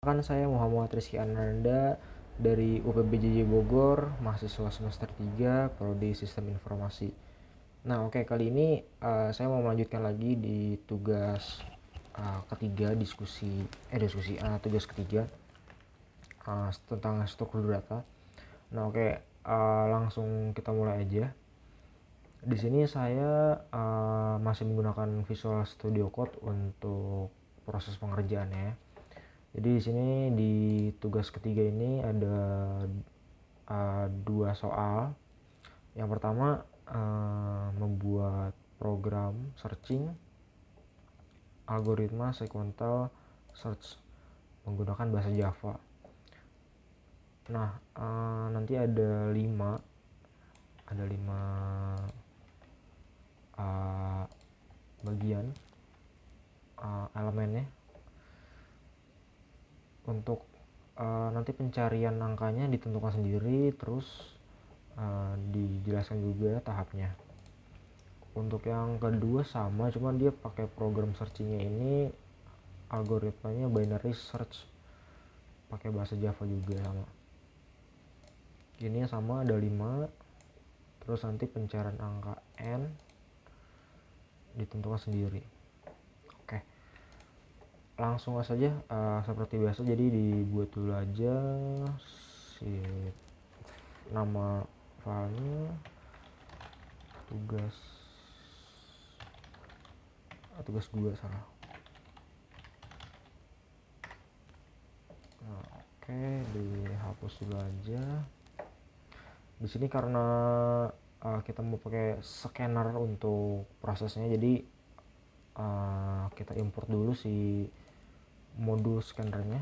Perkenalkan, saya Muhammad Rizky Ananda dari UPBJJ Bogor, mahasiswa semester 3, Prodi Sistem Informasi. Nah, oke, kali ini saya mau melanjutkan lagi di tugas ketiga, tugas ketiga tentang struktur data. Nah, oke, langsung kita mulai aja. Di sini saya masih menggunakan Visual Studio Code untuk proses pengerjaannya. Jadi di sini di tugas ketiga ini ada dua soal. Yang pertama membuat program searching algoritma sequential search menggunakan bahasa Java. Nah, nanti ada 5 bagian elemennya. Untuk nanti pencarian angkanya ditentukan sendiri, terus dijelaskan juga tahapnya. Untuk yang kedua sama, cuman dia pakai program searchingnya ini algoritmanya binary search, pakai bahasa Java juga sama. Ini sama, ada 5. Terus nanti pencarian angka n ditentukan sendiri. Oke, langsung saja seperti biasa. Jadi dibuat dulu aja si nama filenya, tugas 2 salah. Nah, oke, dihapus dulu aja. Di sini karena kita mau pakai scanner untuk prosesnya, jadi kita import dulu si modul scannernya.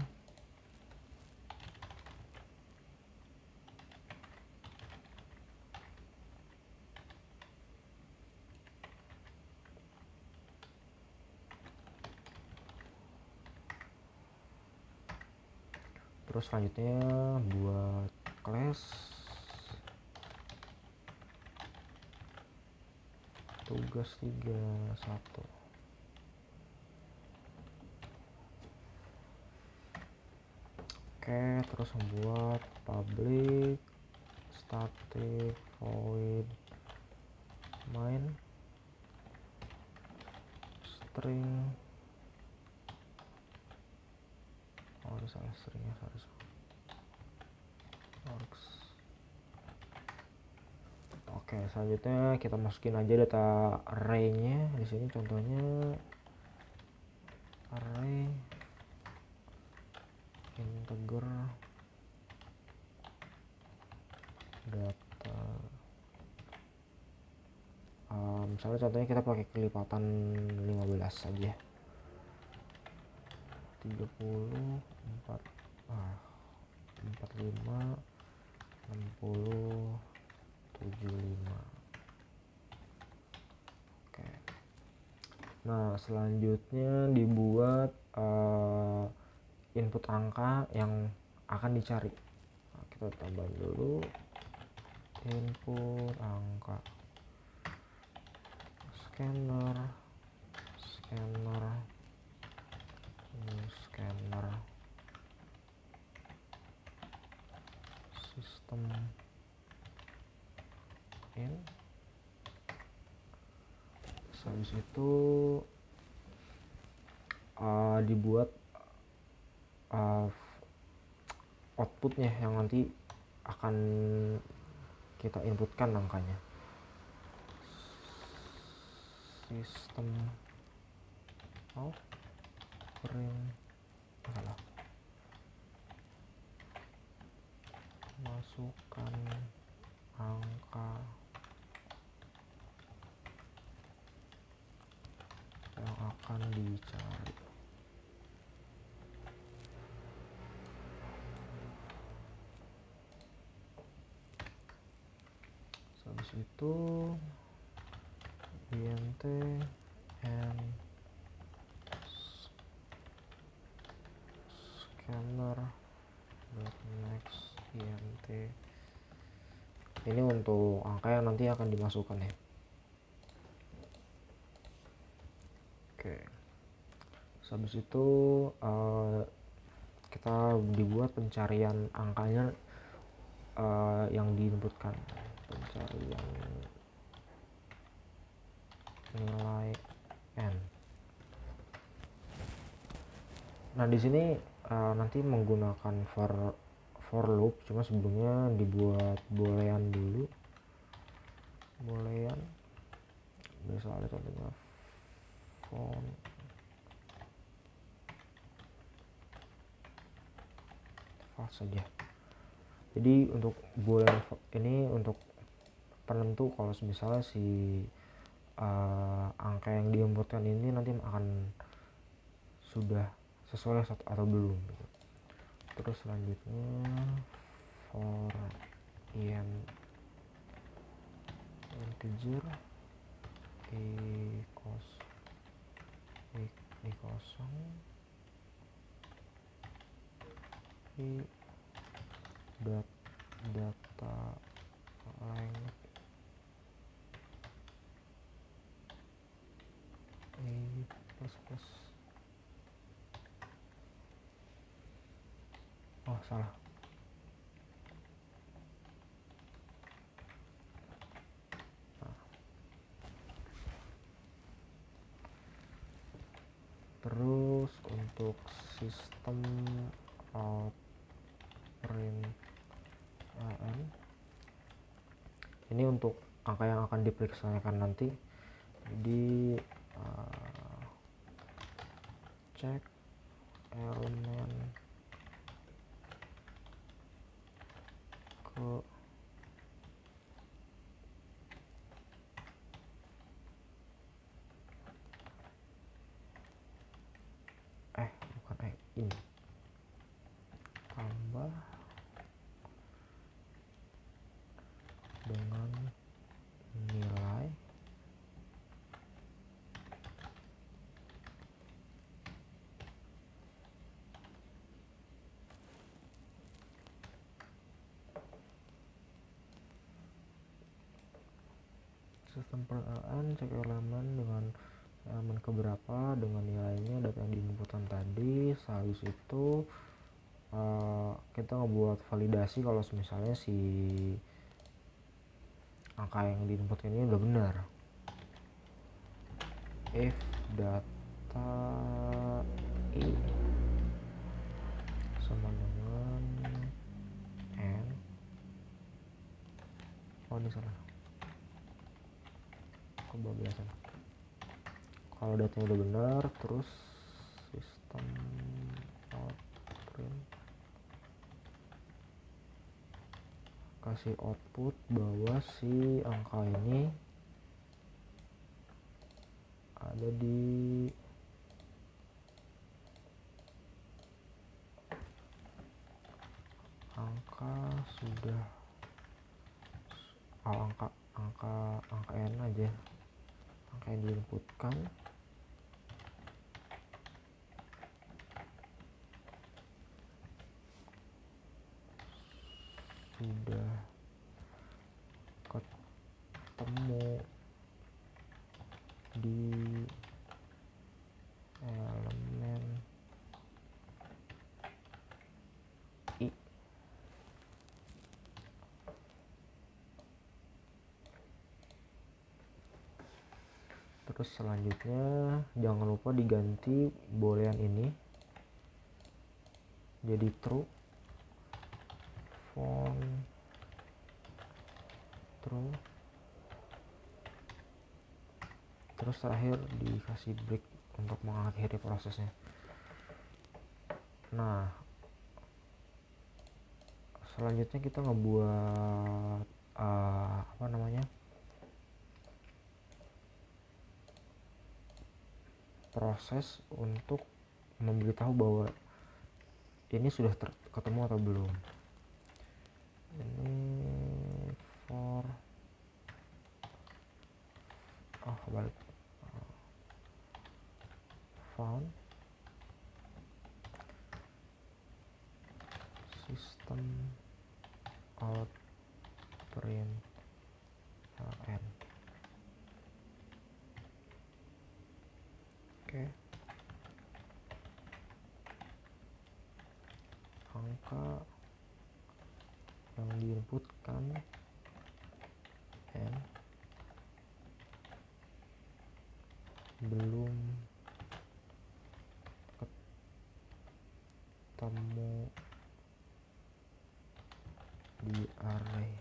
Terus selanjutnya buat class tugas 3.1. Oke, terus membuat public static void main string. Ini salah stringnya, harus works. Oke, selanjutnya kita masukin aja data array-nya. Di sini contohnya array integer data. Misalnya contohnya kita pakai kelipatan 15 saja. 30, 45, 60, 75. Oke. Nah, selanjutnya dibuat input angka yang akan dicari. Nah, kita tambah dulu input angka scanner system in. Habis itu dibuat outputnya yang nanti akan kita inputkan angkanya. System out print masukkan angka yang akan dicari. Habis itu int and scanner next int. Ini untuk angka yang nanti akan dimasukkan ya. Oke. Habis itu kita dibuat pencarian angkanya yang diinputkan, pencarian nilai n. Nah di sini nanti menggunakan for loop, cuma sebelumnya dibuat boolean dulu. Boolean misalnya contohnya font saja. Jadi untuk boolean ini untuk penentu kalau misalnya si angka yang diinputkan ini nanti akan sudah sesuai atau belum gitu. Terus selanjutnya for integer i kosong data length plus salah. Terus untuk sistem out print ini untuk angka yang akan diperiksakan nanti. Jadi cek elemen ke ini tambah dengan nilai sistem perencanaan cek elemen dengan elemen keberapa dengan nilainya data yang diinputkan tadi. Habis itu kita ngebuat validasi kalau misalnya si angka yang diinputkan ini udah benar. If data i sama dengan n, ini salah, kebablasan. Kalau datanya udah benar, terus sistem out print kasih output bahwa si angka ini ada di angka sudah angka n aja, angka yang diinputkan sudah ketemu di elemen i. Terus selanjutnya jangan lupa diganti boolean ini jadi true, font true, terus terakhir dikasih break untuk mengakhiri prosesnya. Nah selanjutnya kita ngebuat proses untuk memberitahu bahwa ini sudah ketemu atau belum. Ini for balik found system out print n. Oke. angka yang diinputkan n belum ketemu di array.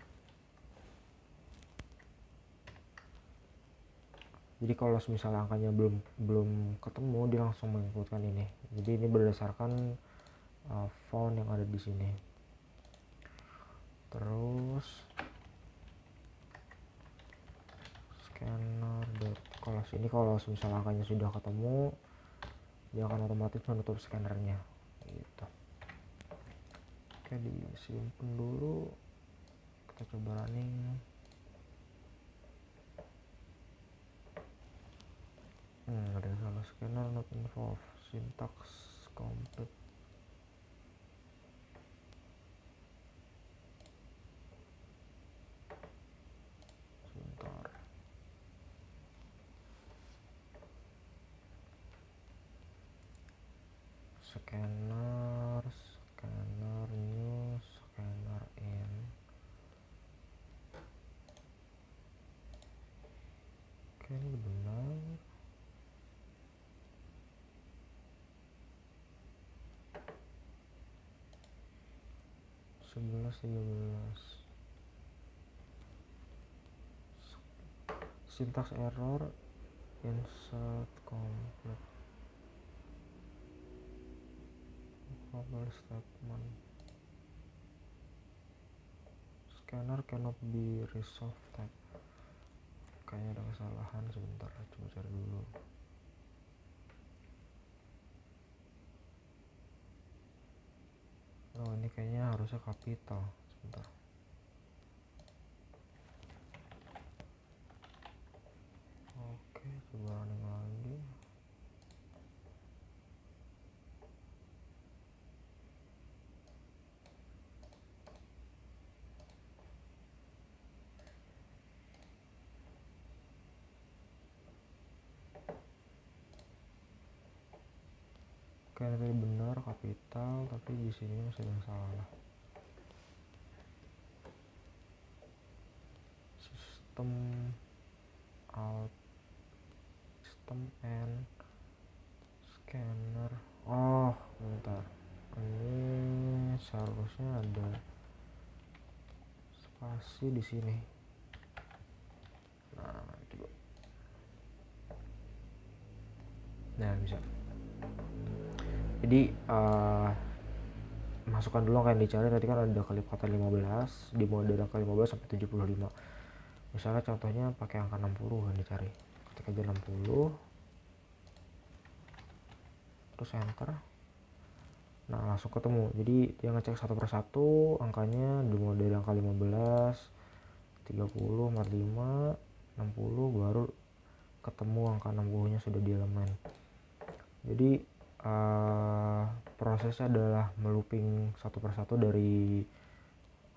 Jadi kalau misalnya angkanya belum ketemu, dia langsung menginputkan ini. Jadi ini berdasarkan found yang ada di sini. Terus scanner kalau sini, kalau misalnya angkanya sudah ketemu, dia akan otomatis menutup scannernya gitu. Oke, disimpan dulu, kita coba running. Ada salah, scanner not involved, syntax complete. Sebentar. Scanner new, scanner in. Oke, ini benar. Sebelas 13. Syntax error, insert complete. Global statement. Scanner cannot be resolved type. Kayaknya ada kesalahan, sebentar, coba cari dulu. Oh, ini kayaknya harusnya kapital. Sebentar. Oke, coba running lagi. Oke, tadi benar kapital, tapi di sini masih ada yang salah. Sistem out, sistem n, scanner. Oh, bentar. Ini seharusnya ada spasi di sini. Nah, coba. Nah, bisa. Jadi masukkan dulu angka yang dicari. Tadi kan ada kali kata 15, dimulai dari angka 15 sampai 75. Misalnya contohnya pakai angka 60 yang dicari. Ketik aja 60, terus enter. Nah, langsung ketemu. Jadi dia ngecek satu persatu angkanya, dimulai dari angka 15, 30, 45, 60, baru ketemu angka 60 nya sudah di elemen. Jadi prosesnya adalah melooping satu persatu dari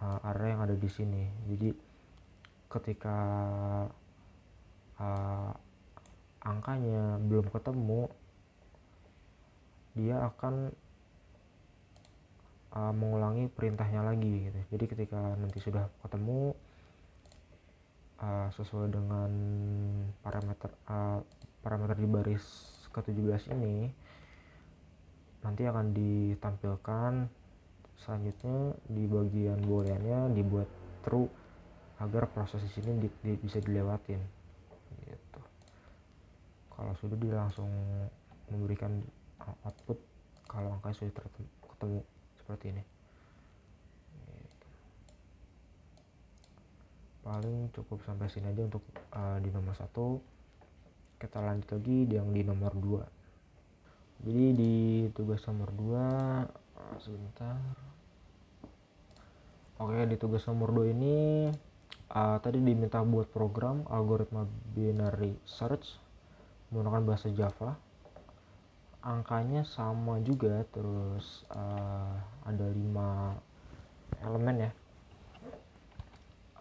array yang ada di sini. Jadi ketika angkanya belum ketemu, dia akan mengulangi perintahnya lagi gitu. Jadi ketika nanti sudah ketemu sesuai dengan parameter di baris ke-17 ini, nanti akan ditampilkan selanjutnya di bagian booleannya dibuat true agar proses di sini bisa dilewatin gitu. Kalau sudah, dia langsung memberikan output kalau angka sudah ketemu seperti ini gitu. Paling cukup sampai sini aja untuk di nomor 1. Kita lanjut lagi yang di nomor 2. Jadi di tugas nomor 2, sebentar. Oke, di tugas nomor 2 ini tadi diminta buat program algoritma binary search menggunakan bahasa Java. Angkanya sama juga, terus ada 5 elemen ya.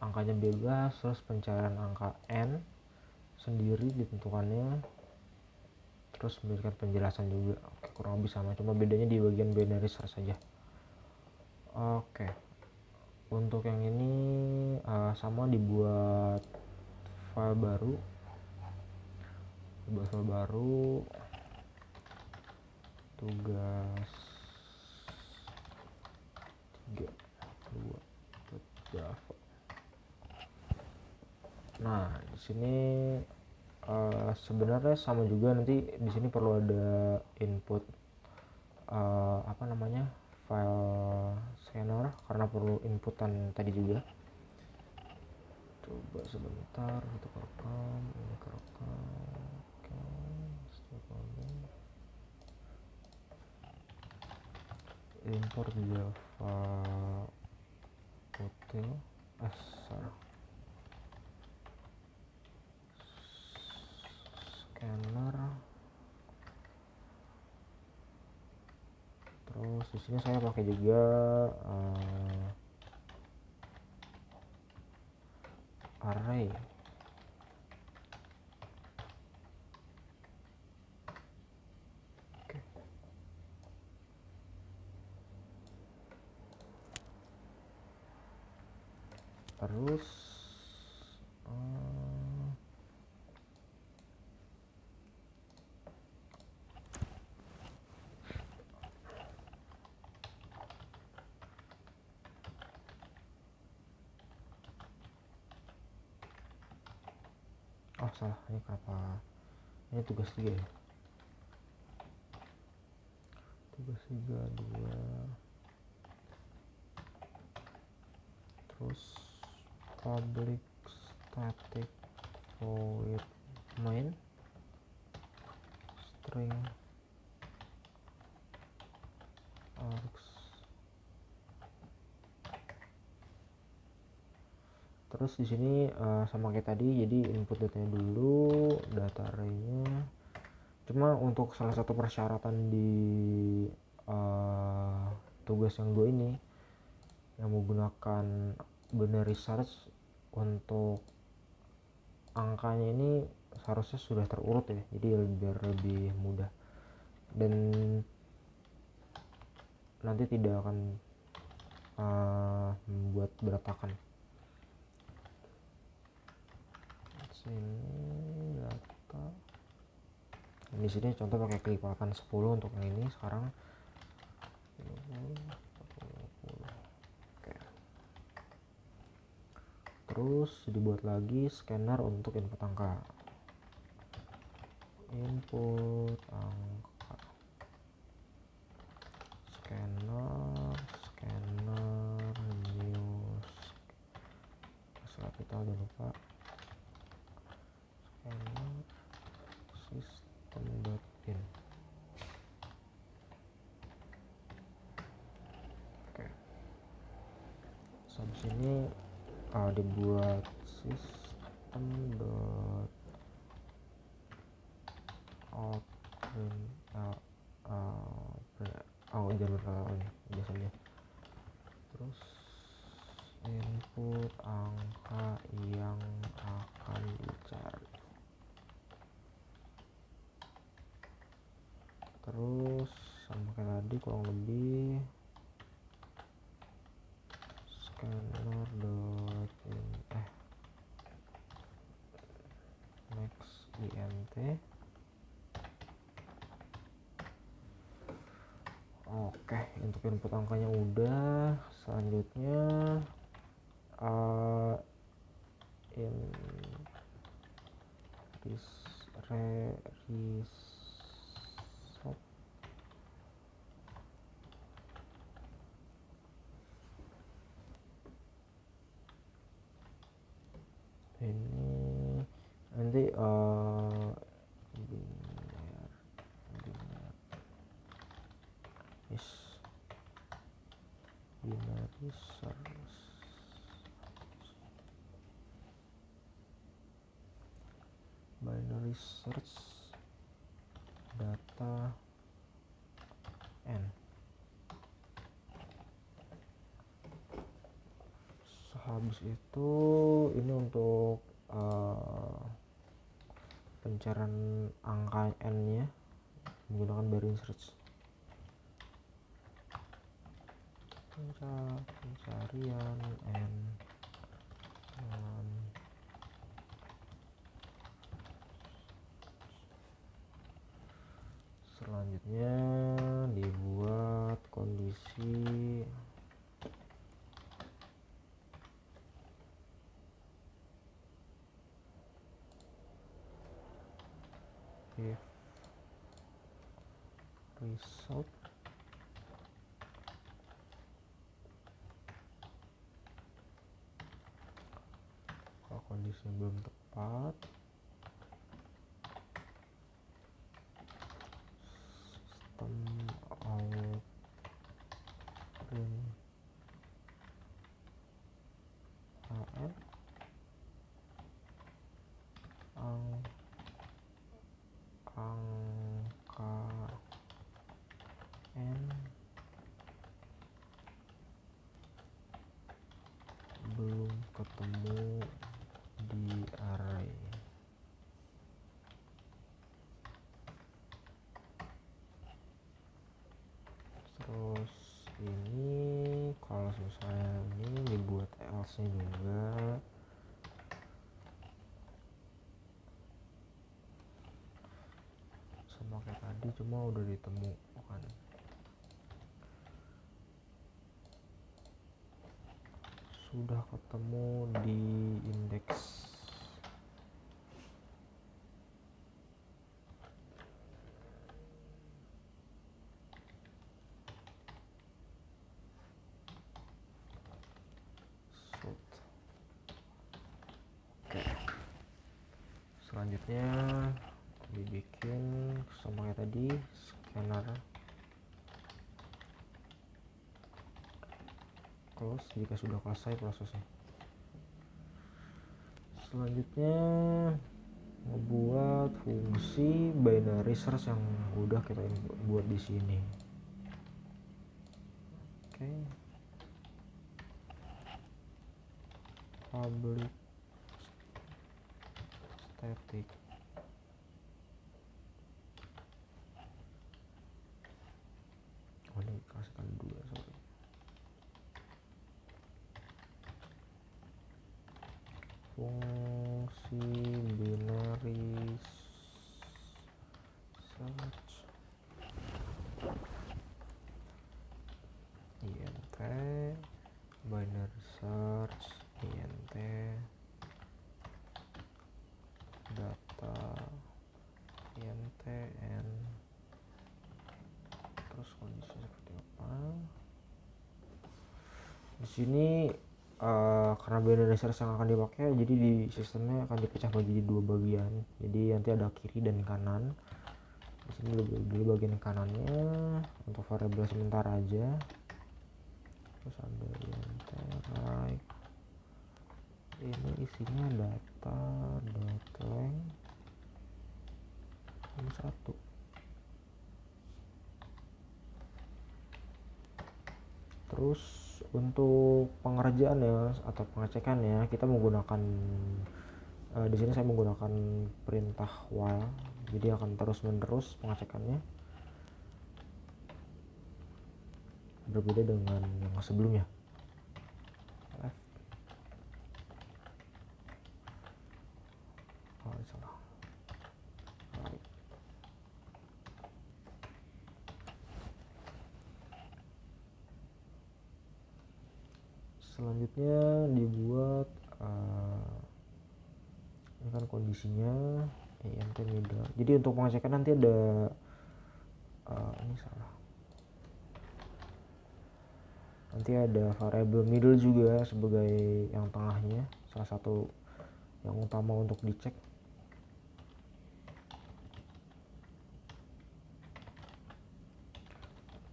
Angkanya bebas, terus pencarian angka n sendiri ditentukannya, terus memberikan penjelasan juga. Oke, kurang lebih sama, cuma bedanya di bagian binary search saja. Oke, untuk yang ini sama dibuat file baru, tugas 3 2 Java. Nah, di sini sebenarnya sama juga, nanti di sini perlu ada input file scanner karena perlu inputan tadi juga. Coba sebentar kita rekam, ini kerekam. Oke, import Java hotel scanner. Terus di sini saya pakai juga array. Oke. Terus salah, ini kenapa ini tugas 3 ya, tugas 3 2. Terus public static void main string args. Terus di sini sama kayak tadi, jadi input datanya dulu, data arraynya. Cuma untuk salah satu persyaratan di tugas yang 2 ini yang menggunakan binary search, untuk angkanya ini seharusnya sudah terurut ya, jadi biar lebih mudah dan nanti tidak akan membuat berantakan. Sini data, di sini contoh pakai kelipakan 10 untuk yang ini sekarang 50. Oke. Terus dibuat lagi scanner untuk input angka, scanner news capital, jangan lupa scanner system.in. Oke, habis ini dibuat system.out jalur ini biasanya. Terus input angka yang akan dicari. Terus sama kayak tadi kurang lebih scanner next int. Oke, untuk input angkanya udah. Selanjutnya ini nanti binary search data n. Habis itu ini untuk pencarian angka n nya menggunakan binary search. pencarian and selanjutnya dibuat kondisi if result kalau kondisinya belum tepat, sistem out print AN angka N belum ketemu di array. Terus ini kalau misalnya ini dibuat else nya juga sama kayak tadi, cuma udah ditemukan. Sudah ketemu di indeks. Oke. Selanjutnya dibikin sama kayak tadi, scanner close jika sudah selesai prosesnya. Selanjutnya ngebuat fungsi binary search yang udah kita buat di sini. Oke. Public static ini kasih kali 2, sorry. Fungsi binary search int binary search int data int and terus kondisi seperti apa di sini. Karena binary search yang akan dipakai, jadi di sistemnya akan dipecah menjadi 2 bagian. Jadi nanti ada kiri dan kanan. Di sini dulu bagian kanannya untuk variabel sementara aja. Terus ada int right, ini isinya data .length ini 1. Terus untuk pengerjaan ya atau pengecekan ya, kita menggunakan di sini saya menggunakan perintah while, jadi akan terus menerus pengecekannya, berbeda dengan yang sebelumnya. Salah. Right. Selanjutnya dibuat ini kan kondisinya int middle. Jadi untuk pengecekan nanti ada ini salah. Nanti ada variabel middle juga sebagai yang tengahnya, salah satu yang utama untuk dicek.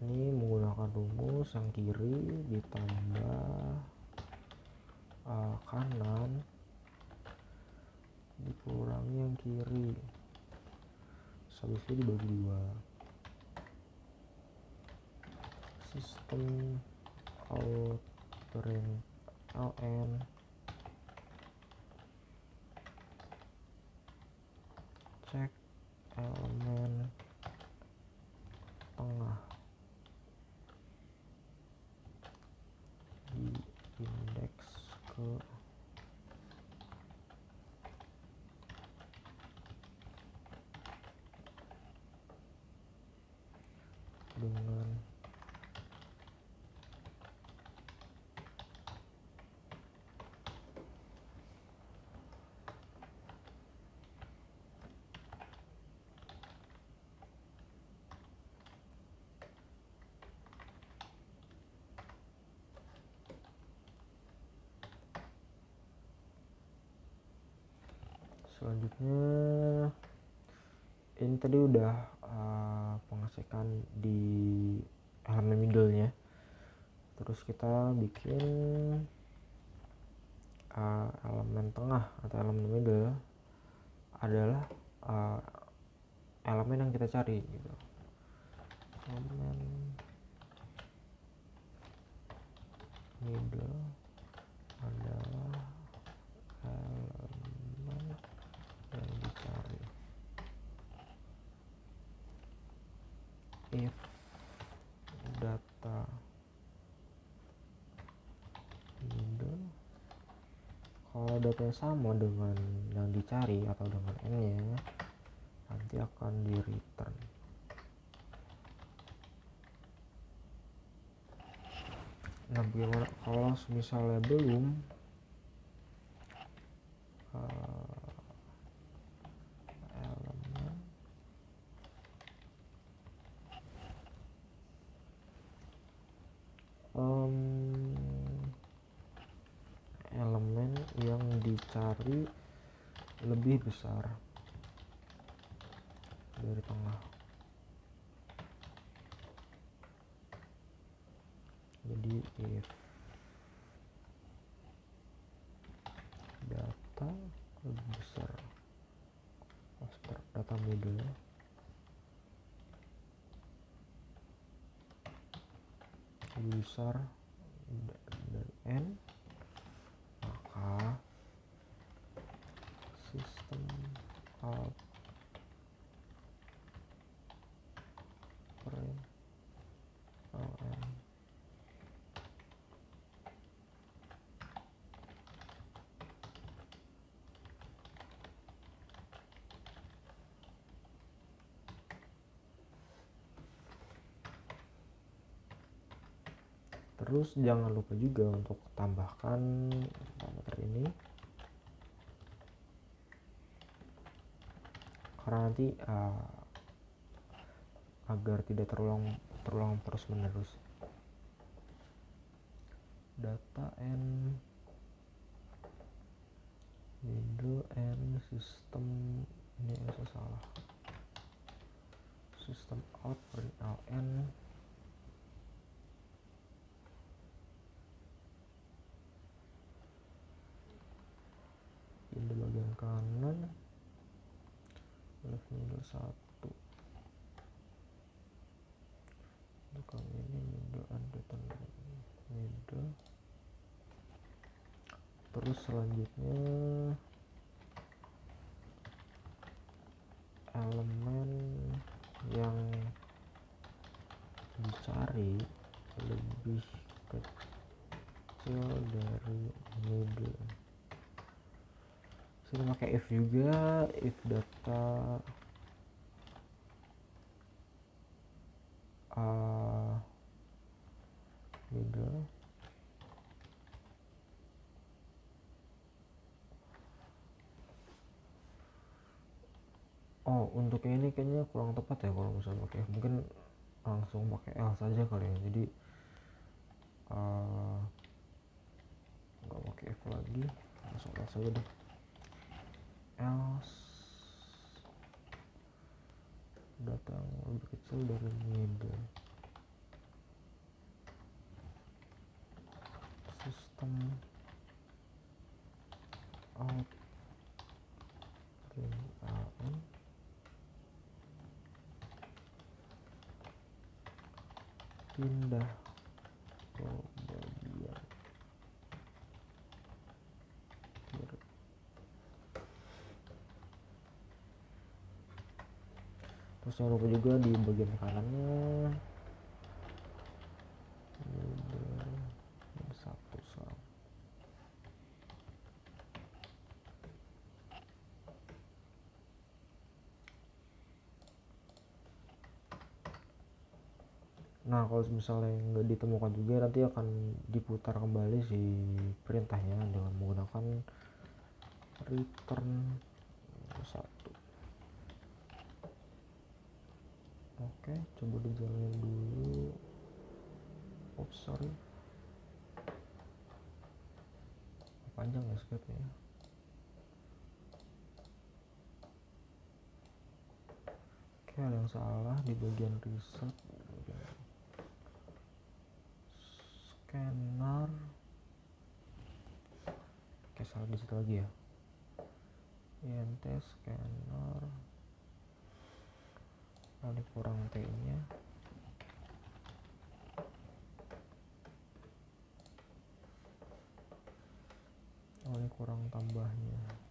Ini menggunakan rumus yang kiri ditambah kanan dikurangi yang kiri, habis itu dibagi 2. Sistem out print ln cek elemen tengah. Selanjutnya ini tadi udah pengecekan di elemen middle-nya. Terus kita bikin elemen tengah atau elemen middle adalah elemen yang kita cari gitu. Elemen middle adalah elemen yang dicari. If data middle, kalau datanya sama dengan yang dicari atau dengan n-nya, nanti akan di return. Nah, bagaimana kalau misalnya belum elemen yang dicari lebih besar dari tengah. Jadi if data lebih besar, data middle lebih besar dari n, maka sistem out print ln. Terus jangan lupa juga untuk tambahkan parameter ini, karena nanti agar tidak terulang terus menerus. Data n middle n system, ini saya salah, system out print ln di bagian kanan, left middle 1, untuk ini middle and return middle. Terus selanjutnya elemen yang dicari lebih kecil dari middle. Sini pakai if juga, if data middle untuk ini kayaknya kurang tepat ya kalau misalnya pakai, mungkin langsung pakai else saja kali ya. Jadi nggak pakai if lagi, langsung else aja deh. Else data yang lebih kecil dari middle, system out print ln pindah ke bagian kiri. Terus jangan lupa juga di bagian kanannya satu sel. Nah, kalau misalnya nggak ditemukan juga, nanti akan diputar kembali si perintahnya dengan menggunakan return 1. Oke, coba dijalanin dulu. Oops, sorry, panjang ya scriptnya. Oke, ada yang salah di bagian riset. Scanner. Oke, salah di situ lagi ya. INT scanner. Ini kurang T nya. Ini kurang tambahnya.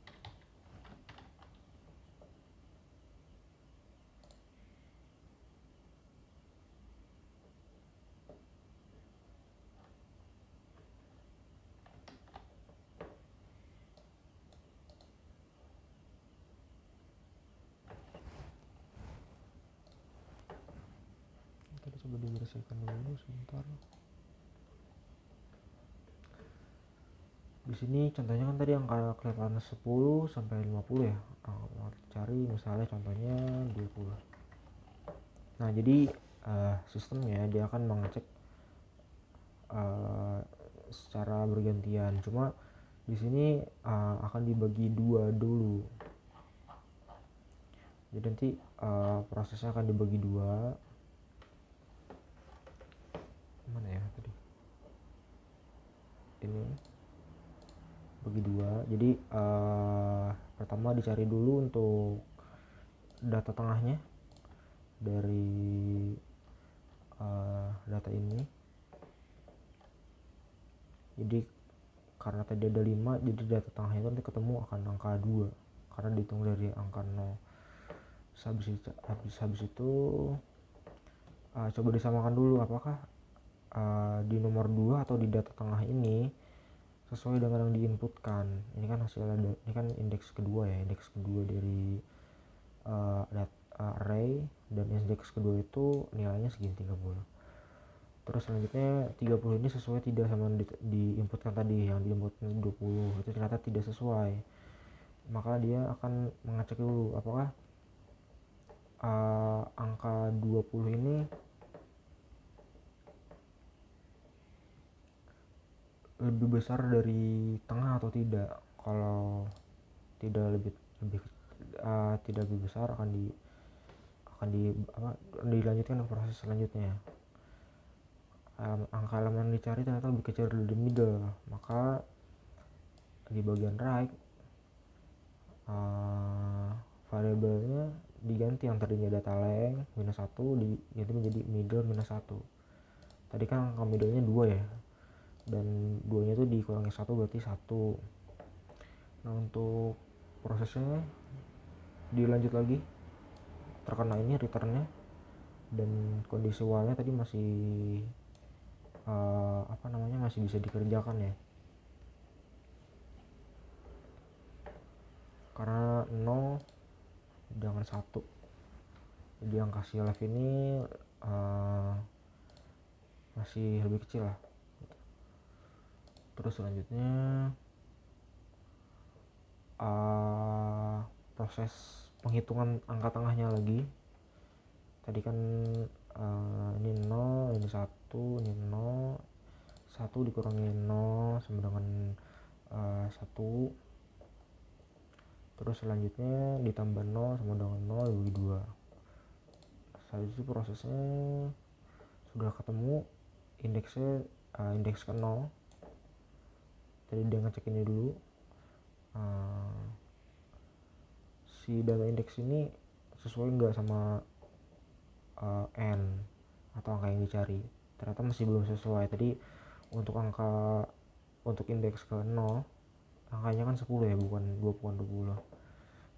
Tadi coba dibersihkan dulu sebentar. Di sini contohnya kan tadi angka kelihatan 10 sampai 50 ya. Cari misalnya contohnya 20. Nah, jadi sistemnya dia akan mengecek secara bergantian. Cuma di sini akan dibagi dua dulu. Jadi nanti prosesnya akan dibagi dua. Mana ya tadi? Ini bagi dua. Jadi pertama dicari dulu untuk data tengahnya dari data ini. Jadi karena tadi ada 5, jadi data tengahnya itu nanti ketemu akan angka 2 karena dihitung dari angka 0. Habis itu coba disamakan dulu apakah di nomor 2 atau di data tengah ini sesuai dengan yang diinputkan. Ini kan hasilnya, ini kan indeks kedua ya, indeks kedua dari array, dan indeks kedua itu nilainya segini 30. Terus selanjutnya 30 ini sesuai tidak sama diinputkan tadi, yang diinputkan 20 itu ternyata tidak sesuai, maka dia akan mengecek dulu apakah angka 20 ini lebih besar dari tengah atau tidak. Kalau tidak tidak lebih besar akan dilanjutkan ke proses selanjutnya. Angka elemen yang dicari ternyata lebih kecil dari middle, maka di bagian right variabelnya diganti, yang tadinya data length -1 diganti menjadi middle -1. Tadi kan angka middle nya 2 ya, dan 2 nya itu dikurangi 1 berarti 1. Nah, untuk prosesnya dilanjut lagi, terkena ini returnnya, dan kondisi while-nya tadi masih masih bisa dikerjakan ya, karena 0 dengan 1. Jadi angka CLF ini masih lebih kecil lah. Terus selanjutnya proses penghitungan angka tengahnya lagi. Tadi kan ini 0, ini 1, ini 0, 1 dikurangi 0 sama dengan 1. Terus selanjutnya ditambah 0 sama dengan 0 dibagi 2. Setelah itu prosesnya sudah ketemu indeksnya, indeks ke 0. Tadi dia ngecek ini dulu, si data indeks ini sesuai nggak sama n atau angka yang dicari. Ternyata masih belum sesuai. Tadi untuk indeks ke 0 angkanya kan 10 ya, bukan 20.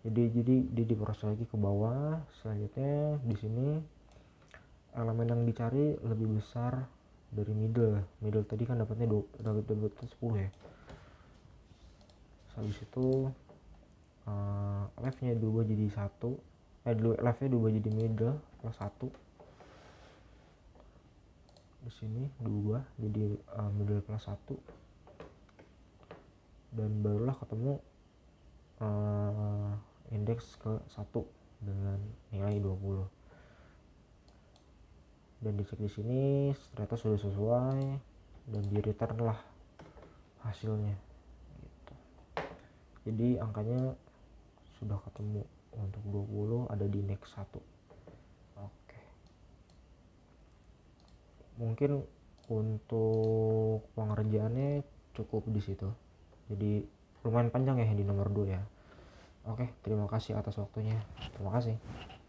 Jadi dia diproses lagi ke bawah. Selanjutnya di sini elemen yang dicari lebih besar dari middle tadi kan dapatnya 10 ya. Habis itu left nya diubah jadi 1, left nya diubah jadi middle plus 1. Di sini diubah jadi middle plus 1, dan barulah ketemu indeks ke 1 dengan nilai 20. Dan dicek di sini ternyata sudah sesuai, dan di return lah hasilnya gitu. Jadi angkanya sudah ketemu untuk 20 ada di indeks 1. mungkin untuk pengerjaannya cukup di situ. Jadi lumayan panjang ya di nomor 2 ya. Oke, terima kasih atas waktunya. Terima kasih.